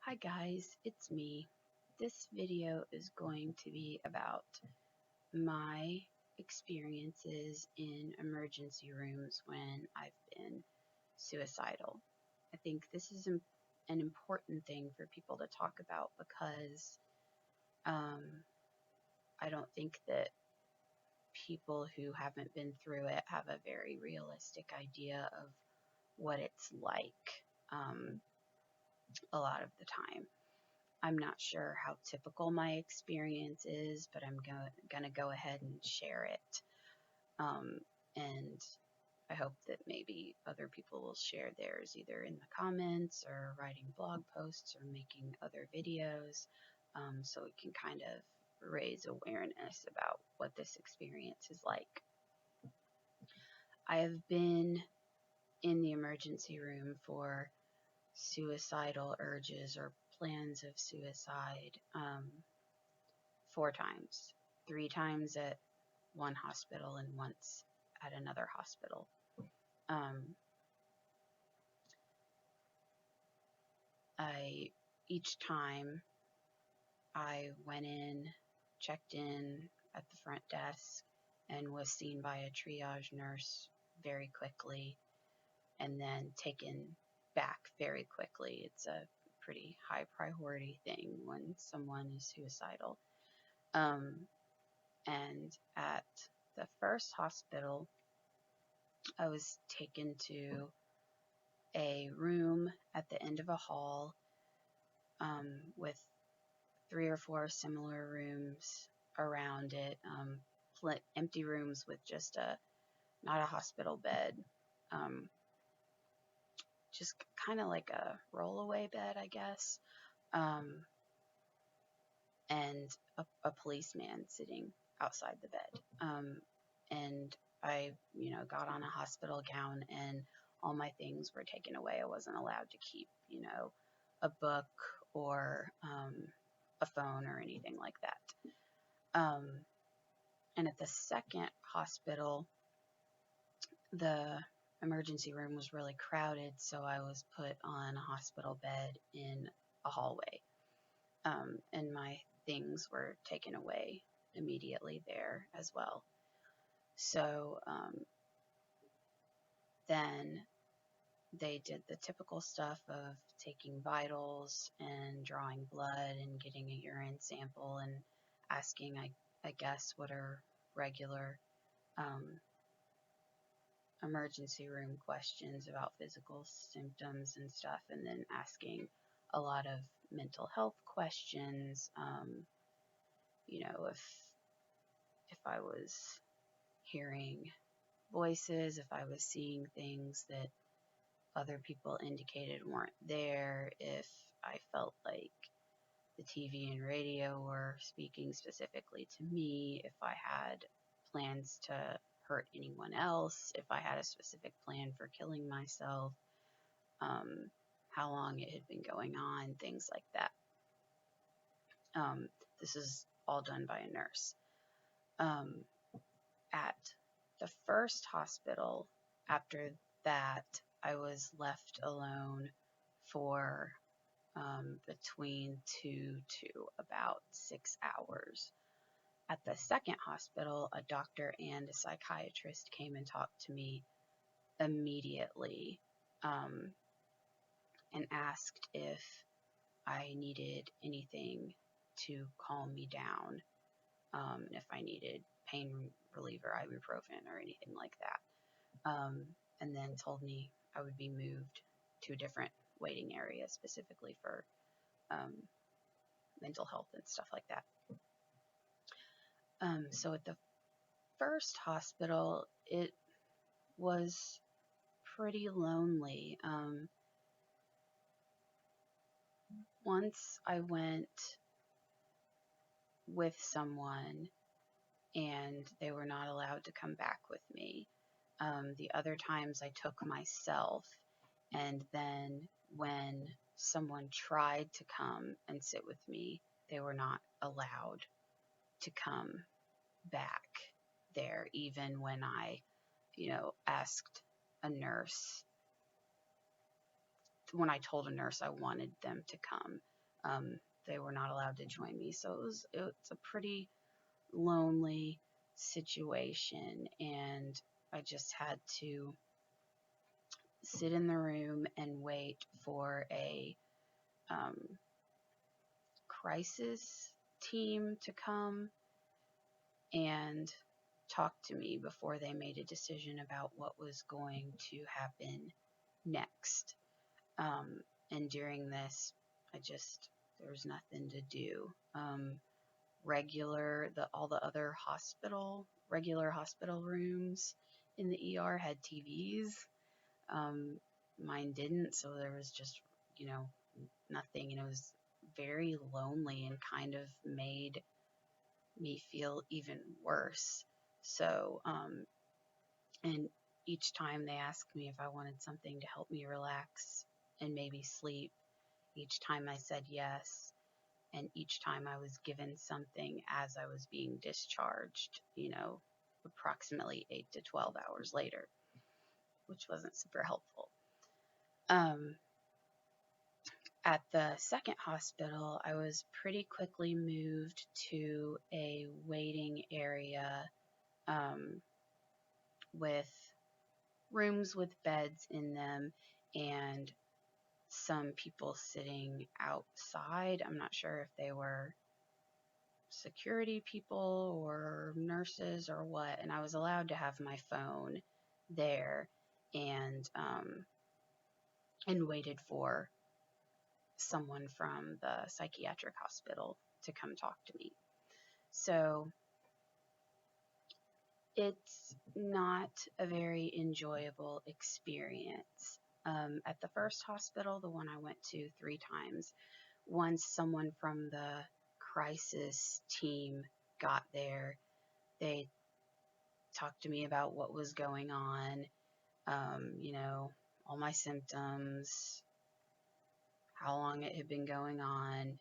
Hi guys, it's me. This video is going to be about my experiences in emergency rooms when I've been suicidal. I think this is an important thing for people to talk about because um, I don't think that people who haven't been through it have a very realistic idea of what it's like a lot of the time. I'm not sure how typical my experience is, but I'm going to go ahead and share it. And I hope that maybe other people will share theirs either in the comments or writing blog posts or making other videos, so we can kind of raise awareness about what this experience is like. I have been in the emergency room for suicidal urges or plans of suicide 4 times, 3 times at one hospital and once at another hospital. Each time I went in, checked in at the front desk, and was seen by a triage nurse very quickly, and then taken back very quickly. It's a pretty high priority thing when someone is suicidal. And at the first hospital, I was taken to a room at the end of a hall with 3 or 4 similar rooms around it, empty rooms with just not a hospital bed, just kind of like a rollaway bed, I guess, and a policeman sitting outside the bed. And I, got on a hospital gown and all my things were taken away. I wasn't allowed to keep, a book or a phone or anything like that. And at the second hospital, the emergency room was really crowded, so I was put on a hospital bed in a hallway. And my things were taken away immediately there as well. So then they did the typical stuff of taking vitals and drawing blood and getting a urine sample and asking, I guess, what are regular emergency room questions about physical symptoms and stuff, and then asking a lot of mental health questions. If I was hearing voices, if I was seeing things that other people indicated weren't there, if I felt like the TV and radio were speaking specifically to me, if I had plans to hurt anyone else, if I had a specific plan for killing myself, how long it had been going on, things like that. This is all done by a nurse. At the first hospital, after that, I was left alone for between 2 to about 6 hours. At the second hospital, a doctor and a psychiatrist came and talked to me immediately, and asked if I needed anything to calm me down, if I needed pain reliever, ibuprofen, or anything like that. And then told me I would be moved to a different waiting area specifically for mental health and stuff like that. So at the first hospital, it was pretty lonely. Once I went with someone and they were not allowed to come back with me. The other times I took myself, and then when someone tried to come and sit with me, they were not allowed to come back there, even when I, asked a nurse, when I told a nurse I wanted them to come. They were not allowed to join me. So it's a pretty lonely situation, and I just had to sit in the room and wait for a um, crisis team to come and talk to me before they made a decision about what was going to happen next. And during this, there was nothing to do. All the other regular hospital rooms in the ER had TVs. Mine didn't, so there was just, nothing, and it was very lonely and kind of made me feel even worse. So, and each time they asked me if I wanted something to help me relax and maybe sleep, each time I said yes, and each time I was given something as I was being discharged, approximately 8 to 12 hours later, which wasn't super helpful. At the second hospital, I was pretty quickly moved to a waiting area with rooms with beds in them and some people sitting outside. I'm not sure if they were security people or nurses or what, and I was allowed to have my phone there and waited for someone from the psychiatric hospital to come talk to me. So it's not a very enjoyable experience. At the first hospital, the one I went to 3 times, once someone from the crisis team got there, they talked to me about what was going on, all my symptoms, how long it had been going on,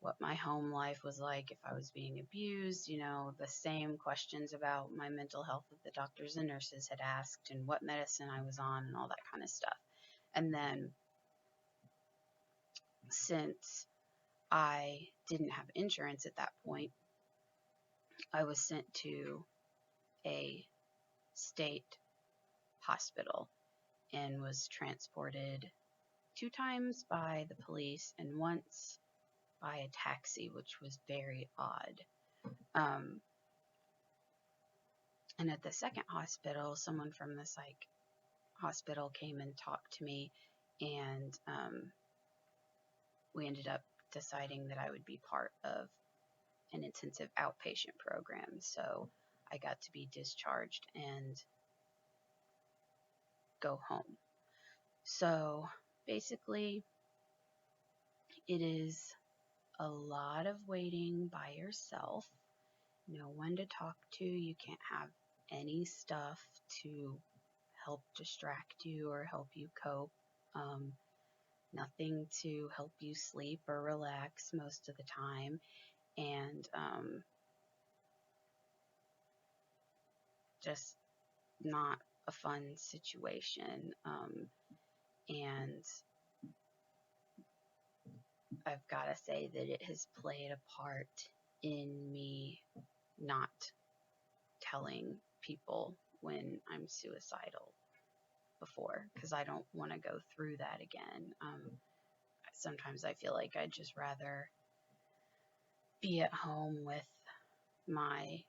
what my home life was like, if I was being abused, the same questions about my mental health that the doctors and nurses had asked, and what medicine I was on, and all that kind of stuff. And then, since I didn't have insurance at that point, I was sent to a state hospital and was transported 2 times by the police and once by a taxi, which was very odd. And at the second hospital, someone from the psych hospital came and talked to me, and we ended up deciding that I would be part of an intensive outpatient program. So I got to be discharged and go home. So basically, it is a lot of waiting by yourself, no one to talk to. You can't have any stuff to help distract you or help you cope. Nothing to help you sleep or relax most of the time. And just not a fun situation. And I've got to say that it has played a part in me not telling people when I'm suicidal before, because I don't want to go through that again. Sometimes I feel like I'd just rather be at home with my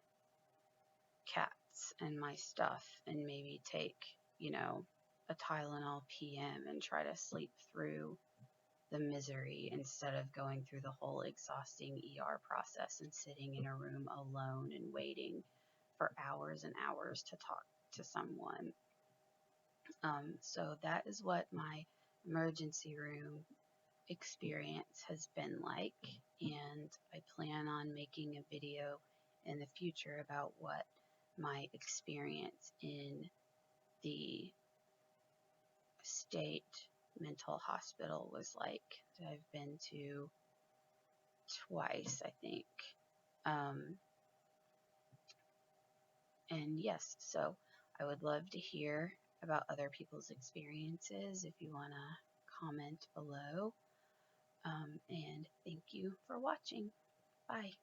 cats and my stuff and maybe take, a Tylenol PM and try to sleep through the misery instead of going through the whole exhausting ER process and sitting in a room alone and waiting for hours and hours to talk to someone. So that is what my emergency room experience has been like, and I plan on making a video in the future about what my experience in the state mental hospital was like. I've been to twice, I think. And yes, so I would love to hear about other people's experiences if you want to comment below. And thank you for watching. Bye.